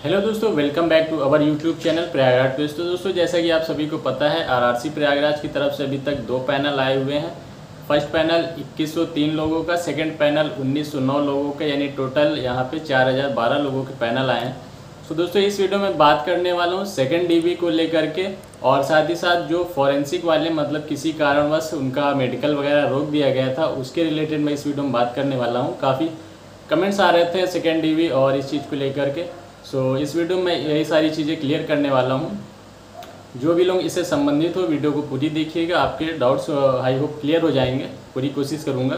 Hello दोस्तों, welcome back to our YouTube channel Prayagraj quiz. तो दोस्तों, जैसा कि आप सभी को पता है, आरआरसी प्रयागराज की तरफ से अभी तक 2 पैनल आए हुए हैं। फर्स्ट पैनल 2103 लोगों का, सेकंड पैनल 1909 लोगों का, यानी टोटल यहाँ पे 4012 लोगों के पैनल आए हैं। तो दोस्तों, इस वीडियो में बात करने वाला हूँ सेकेंड डीवी को लेकर के, और साथ ही साथ जो फॉरेंसिक वाले मतलब किसी कारणवश उनका मेडिकल वगैरह रोक दिया गया था, उसके रिलेटेड मैं इस वीडियो में बात करने वाला हूँ। काफ़ी कमेंट्स आ रहे थे सेकेंड डीवी और इस चीज़ को लेकर के। इस वीडियो में यही सारी चीज़ें क्लियर करने वाला हूँ। जो भी लोग इससे संबंधित हो, वीडियो को पूरी देखिएगा, आपके डाउट्स आई होप क्लियर हो जाएंगे, पूरी कोशिश करूँगा।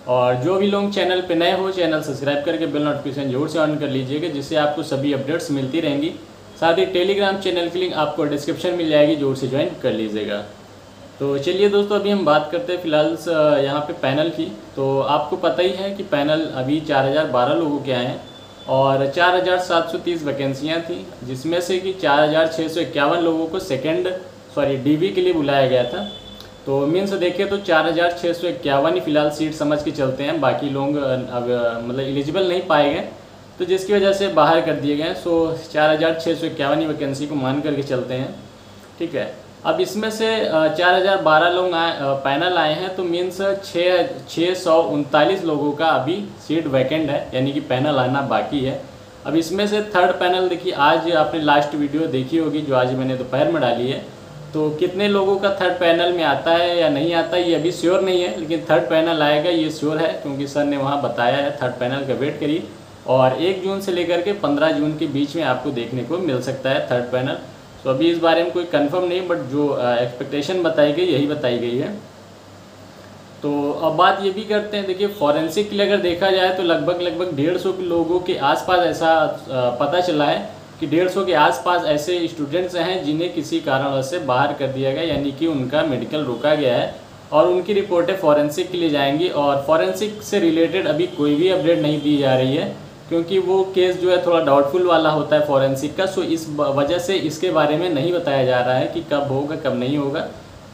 और जो भी लोग चैनल पे नए हो, चैनल सब्सक्राइब करके बेल नोटिफिकेशन जरूर से ऑन कर लीजिएगा, जिससे आपको सभी अपडेट्स मिलती रहेंगी। साथ ही टेलीग्राम चैनल की लिंक आपको डिस्क्रिप्शन मिल जाएगी, जरूर से ज्वाइन कर लीजिएगा। तो चलिए दोस्तों, अभी हम बात करते हैं फ़िलहाल यहाँ पे पैनल की। तो आपको पता ही है कि पैनल अभी 4012 लोगों के आए हैं और 4730 वैकेंसियाँ थी, जिसमें से कि 4651 लोगों को डीवी के लिए बुलाया गया था। तो मीन्स देखें तो 4651 ही फ़िलहाल सीट समझ के चलते हैं, बाकी लोग अब मतलब एलिजिबल नहीं पाए गए, तो जिसकी वजह से बाहर कर दिए गए। 4651 ही वैकेंसी को मान करके चलते हैं, ठीक है। अब इसमें से 4012 लोग पैनल आए हैं, तो मीन्स 639 लोगों का अभी सीट वैकेंट है, यानी कि पैनल आना बाकी है। अब इसमें से थर्ड पैनल देखिए, आज आपने लास्ट वीडियो देखी होगी जो आज मैंने दोपहर में डाली है, तो कितने लोगों का थर्ड पैनल में आता है या नहीं आता ये अभी श्योर नहीं है, लेकिन थर्ड पैनल आएगा ये श्योर है, क्योंकि सर ने वहाँ बताया है। थर्ड पैनल का वेट करिए, और 1 जून से लेकर के 15 जून के बीच में आपको देखने को मिल सकता है थर्ड पैनल। तो अभी इस बारे में कोई कंफर्म नहीं, बट जो एक्सपेक्टेशन बताई गई यही बताई गई है। तो अब बात ये भी करते हैं, देखिए फॉरेंसिक के लिए अगर देखा जाए तो लगभग 150 लोगों के आसपास ऐसा पता चला है कि 150 के आसपास ऐसे स्टूडेंट्स हैं जिन्हें किसी कारणवश से बाहर कर दिया गया, यानी कि उनका मेडिकल रोका गया है, और उनकी रिपोर्टें फॉरेंसिक के लिए जाएंगी। और फॉरेंसिक से रिलेटेड अभी कोई भी अपडेट नहीं दी जा रही है, क्योंकि वो केस जो है थोड़ा डाउटफुल वाला होता है फॉरेंसिक का। इस वजह से इसके बारे में नहीं बताया जा रहा है कि कब होगा कब नहीं होगा,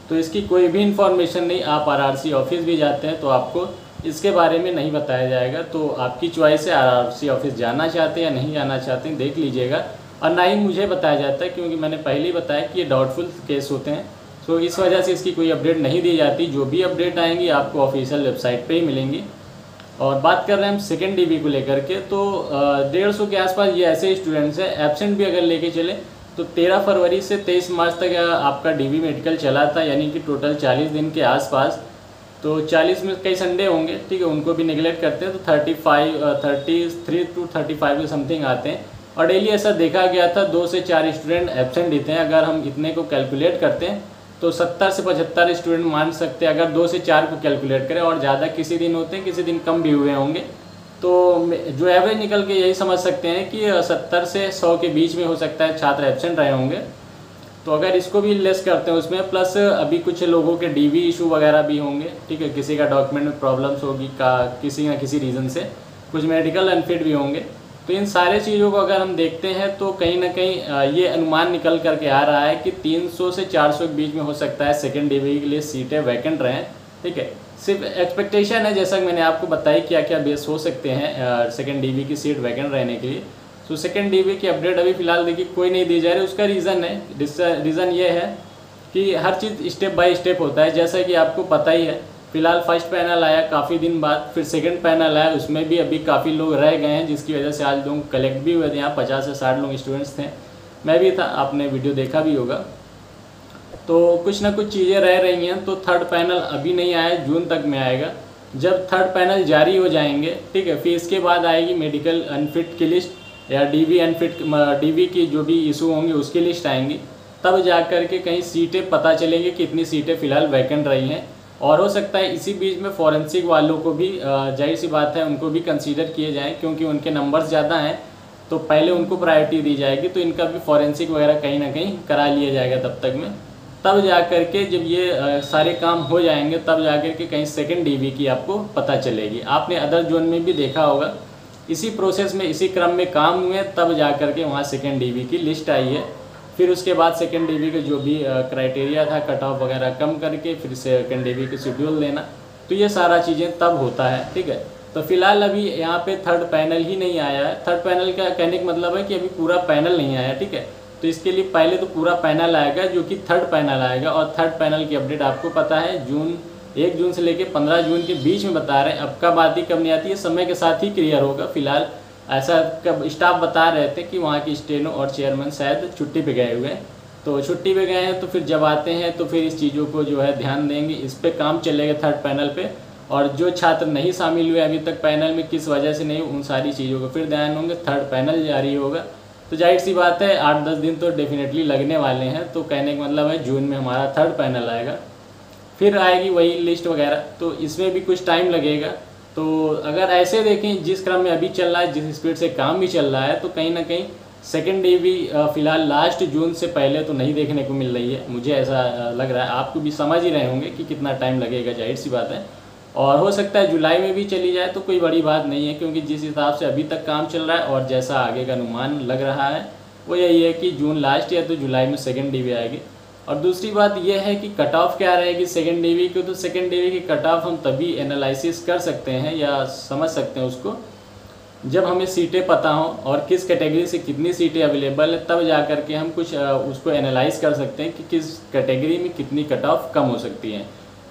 तो इसकी कोई भी इन्फॉर्मेशन नहीं। आप आरआरसी ऑफिस भी जाते हैं तो आपको इसके बारे में नहीं बताया जाएगा। तो आपकी चॉइस है, आरआरसी ऑफिस जाना चाहते हैं या नहीं जाना चाहते हैं, देख लीजिएगा। और ना ही मुझे बताया जाता है, क्योंकि मैंने पहले ही बताया कि ये डाउटफुल केस होते हैं, तो इस वजह से इसकी कोई अपडेट नहीं दी जाती। जो भी अपडेट आएंगी आपको ऑफिशियल वेबसाइट पे ही मिलेंगी। और बात कर रहे हैं हम सेकेंड डीवी को लेकर के, तो 150 के आसपास ये ऐसे स्टूडेंट्स हैं। एब्सेंट भी अगर लेके चले तो 13 फरवरी से 23 मार्च तक आपका डीवी मेडिकल चला था, यानी कि टोटल 40 दिन के आसपास। तो 40 में कई संडे होंगे, ठीक है, उनको भी निगलेक्ट करते हैं, तो 33 टू 35 के समथिंग आते हैं। और डेली ऐसा देखा गया था 2 से 4 स्टूडेंट एब्सेंट ही थे। अगर हम इतने को कैलकुलेट करते हैं तो 70 से 75 स्टूडेंट मान सकते हैं, अगर 2 से 4 को कैलकुलेट करें। और ज़्यादा किसी दिन होते हैं, किसी दिन कम भी हुए होंगे। तो जो एवरेज निकल के यही समझ सकते हैं कि 70 से 100 के बीच में हो सकता है छात्र एब्सेंट रहे होंगे। तो अगर इसको भी लेस करते हैं उसमें, प्लस अभी कुछ लोगों के डीवी इशू वगैरह भी होंगे, ठीक है, किसी का डॉक्यूमेंट में प्रॉब्लम्स होगी किसी न किसी रीज़न से, कुछ मेडिकल अनफिट भी होंगे। तो इन सारे चीज़ों को अगर हम देखते हैं तो कहीं ना कहीं ये अनुमान निकल करके आ रहा है कि 300 से 400 के बीच में हो सकता है सेकेंड डीवी के लिए सीटें वैकेंट रहें, ठीक है। सिर्फ एक्सपेक्टेशन है, जैसा कि मैंने आपको बताई क्या क्या बेस हो सकते हैं सेकेंड डीवी की सीट वैकेंट रहने के लिए। तो सेकेंड डीवी की अपडेट अभी फ़िलहाल देखिए कोई नहीं दी जा रही। उसका रीज़न है, रीज़न ये है कि हर चीज़ स्टेप बाय स्टेप होता है। जैसा कि आपको पता ही है, फिलहाल फर्स्ट पैनल आया काफ़ी दिन बाद, फिर सेकंड पैनल आया, उसमें भी अभी काफ़ी लोग रह गए हैं, जिसकी वजह से आज लोग कलेक्ट भी हुए थे। यहाँ 50 से 60 लोग स्टूडेंट्स थे, मैं भी था, आपने वीडियो देखा भी होगा। तो कुछ ना कुछ चीज़ें रह रही हैं। तो थर्ड पैनल अभी नहीं आया, जून तक में आएगा। जब थर्ड पैनल जारी हो जाएंगे, ठीक है, फिर इसके बाद आएगी मेडिकल अनफिट की लिस्ट, या डीवी अनफिट, डीवी की जो भी इशू होंगे उसकी लिस्ट आएंगी। तब जा कर के कहीं सीटें पता चलेंगी, कितनी सीटें फ़िलहाल वैकेंट रही हैं। और हो सकता है इसी बीच में फॉरेंसिक वालों को भी, जाहिर सी बात है, उनको भी कंसीडर किए जाएं, क्योंकि उनके नंबर्स ज़्यादा हैं, तो पहले उनको प्रायोरिटी दी जाएगी। तो इनका भी फॉरेंसिक वगैरह कहीं ना कहीं करा लिया जाएगा तब तक में। तब जा कर के जब ये सारे काम हो जाएंगे, तब जा कर के कहीं सेकेंड डीवी की आपको पता चलेगी। आपने अदर जोन में भी देखा होगा, इसी प्रोसेस में, इसी क्रम में काम हुए, तब जा कर के वहाँ सेकेंड डीवी की लिस्ट आई है। फिर उसके बाद सेकेंड डीवी के जो भी क्राइटेरिया था, कट ऑफ वगैरह कम करके फिर सेकेंड डीवी की शेड्यूल देना, तो ये सारा चीज़ें तब होता है, ठीक है। तो फिलहाल अभी यहाँ पे थर्ड पैनल ही नहीं आया है। थर्ड पैनल का कहने का मतलब है कि अभी पूरा पैनल नहीं आया, ठीक है। तो इसके लिए पहले तो पूरा पैनल आएगा जो कि थर्ड पैनल आएगा, और थर्ड पैनल की अपडेट आपको पता है 1 जून से लेकर 15 जून के बीच में बता रहे हैं। अब कब आती कब नहीं आती ये समय के साथ ही क्लियर होगा। फिलहाल ऐसा कब स्टाफ बता रहे थे कि वहाँ की स्टेनो और चेयरमैन शायद छुट्टी पे गए हुए हैं, तो छुट्टी पे गए हैं, तो फिर जब आते हैं तो फिर इस चीज़ों को जो है ध्यान देंगे, इस पर काम चलेगा थर्ड पैनल पे। और जो छात्र नहीं शामिल हुए अभी तक पैनल में, किस वजह से नहीं, उन सारी चीज़ों को फिर ध्यान होंगे, थर्ड पैनल जारी होगा। तो जाहिर सी बात है 8-10 दिन तो डेफिनेटली लगने वाले हैं। तो कहने का मतलब है जून में हमारा थर्ड पैनल आएगा, फिर आएगी वही लिस्ट वगैरह, तो इसमें भी कुछ टाइम लगेगा। तो अगर ऐसे देखें जिस क्रम में अभी चल रहा है, जिस स्पीड से काम भी चल रहा है, तो कहीं ना कहीं सेकेंड डीवी फिलहाल लास्ट जून से पहले तो नहीं देखने को मिल रही है, मुझे ऐसा लग रहा है। आपको भी समझ ही रहे होंगे कि कितना टाइम लगेगा, जाहिर सी बात है। और हो सकता है जुलाई में भी चली जाए तो कोई बड़ी बात नहीं है, क्योंकि जिस हिसाब से अभी तक काम चल रहा है और जैसा आगे का अनुमान लग रहा है वो यही है कि जून लास्ट या तो जुलाई में सेकेंड डीवी आएगी। और दूसरी बात यह है कि कट ऑफ क्या रहेगी सेकेंड डीवी की, तो सेकेंड डीवी की कट ऑफ हम तभी एनालिसिस कर सकते हैं या समझ सकते हैं उसको जब हमें सीटें पता हों और किस कैटेगरी से कितनी सीटें अवेलेबल है, तब जा कर के हम कुछ उसको एनालाइज कर सकते हैं कि किस कैटेगरी में कितनी कट ऑफ कम हो सकती है।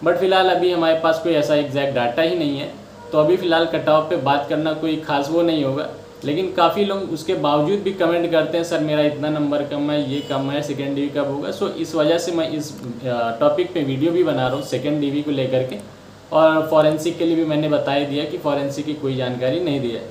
बट फिलहाल अभी हमारे पास कोई ऐसा एग्जैक्ट डाटा ही नहीं है, तो अभी फ़िलहाल कट ऑफ पे बात करना कोई खास वो नहीं होगा। लेकिन काफ़ी लोग उसके बावजूद भी कमेंट करते हैं सर मेरा इतना नंबर कम है, ये कम है, सेकेंड डीवी कब होगा। सो इस वजह से मैं इस टॉपिक पे वीडियो भी बना रहा हूँ सेकेंड डीवी को लेकर के। और फॉरेंसिक के लिए भी मैंने बता ही दिया कि फॉरेंसिक की कोई जानकारी नहीं दी है।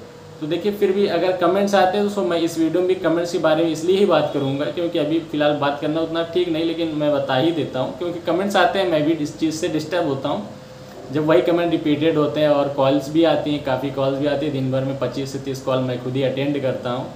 तो देखिए फिर भी अगर कमेंट्स आते हैं तो मैं इस वीडियो में भी कमेंट्स के बारे में इसलिए ही बात करूंगा क्योंकि अभी फ़िलहाल बात करना उतना ठीक नहीं, लेकिन मैं बता ही देता हूं क्योंकि कमेंट्स आते हैं, मैं भी इस चीज़ से डिस्टर्ब होता हूं जब वही कमेंट रिपीटेड होते हैं। और कॉल्स भी आती हैं, काफ़ी कॉल्स भी आती है, दिन भर में 25 से 30 कॉल मैं खुद ही अटेंड करता हूँ,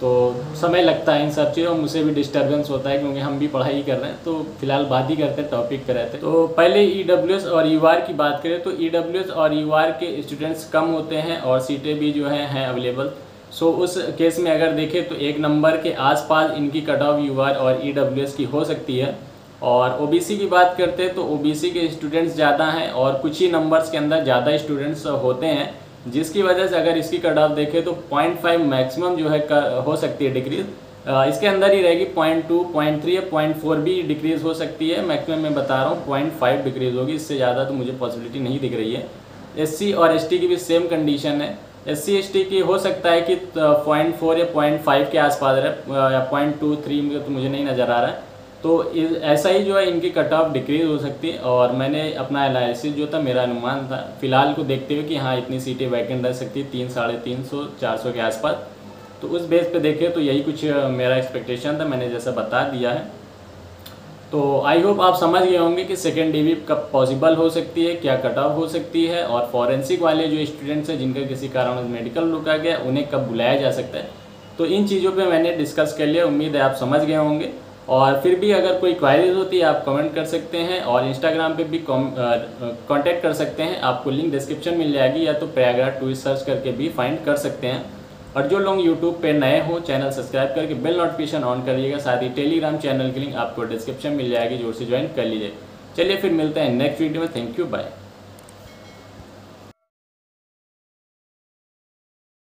तो समय लगता है इन सब चीज़ों, मुझसे भी डिस्टर्बेंस होता है क्योंकि हम भी पढ़ाई कर रहे हैं। तो फिलहाल बात ही करते हैं, टॉपिक पे रहते हैं। तो पहले ईडब्ल्यूएस और यूआर की बात करें तो ईडब्ल्यूएस और यूआर के स्टूडेंट्स कम होते हैं और सीटें भी जो हैं अवेलेबल। सो उस केस में अगर देखें तो 1 नंबर के आसपास इनकी कट ऑफ यूआर और ईडब्ल्यूएस की हो सकती है। और ओबीसी की बात करते हैं तो ओबीसी के स्टूडेंट्स ज़्यादा हैं और कुछ ही नंबर्स के अंदर ज़्यादा स्टूडेंट्स होते हैं, जिसकी वजह से अगर इसकी कट ऑफ देखें तो 0.5 मैक्सिमम जो है हो सकती है डिक्रीज़, इसके अंदर ही रहेगी। 0.2, 0.3 या 0.4 भी डिक्रीज़ हो सकती है, मैक्सिमम मैं बता रहा हूँ 0.5 डिक्रीज़ होगी, इससे ज़्यादा तो मुझे पॉसिबिलिटी नहीं दिख रही है। एससी और एसटी की भी सेम कंडीशन है। एससी एसटी की हो सकता है कि 0.4 या 0.5 के आसपास रहे, या 0.23 में तो मुझे नहीं नज़र आ रहा है। तो ऐसा ही जो है इनकी कट ऑफ डिक्रीज़ हो सकती है। और मैंने अपना एनालिसिस जो था, मेरा अनुमान था फ़िलहाल को देखते हुए कि हाँ इतनी सीटें वैकेंट रह सकती है 300, 350, 400 के आसपास। तो उस बेस पे देखें तो यही कुछ मेरा एक्सपेक्टेशन था, मैंने जैसा बता दिया है। तो आई होप आप समझ गए होंगे कि सेकेंड डीवी कब पॉसिबल हो सकती है, क्या कट ऑफ हो सकती है, और फॉरेंसिक वाले जो स्टूडेंट्स हैं जिनका किसी कारण मेडिकल रुका गया उन्हें कब बुलाया जा सकता है। तो इन चीज़ों पे मैंने डिस्कस कर लिया, उम्मीद है आप समझ गए होंगे। और फिर भी अगर कोई क्वारीज होती है आप कमेंट कर सकते हैं, और इंस्टाग्राम पे भी कांटेक्ट कर सकते हैं, आपको लिंक डिस्क्रिप्शन मिल जाएगी, या तो प्रयागराज टूरिस्ट सर्च करके भी फाइंड कर सकते हैं। और जो लोग यूट्यूब पे नए हो चैनल सब्सक्राइब करके बेल नोटिफिकेशन ऑन करिएगा, साथ ही टेलीग्राम चैनल की लिंक आपको डिस्क्रिप्शन मिल जाएगी, जोर से ज्वाइन कर लीजिए। चलिए फिर मिलते हैं नेक्स्ट वीडियो में, थैंक यू, बाय।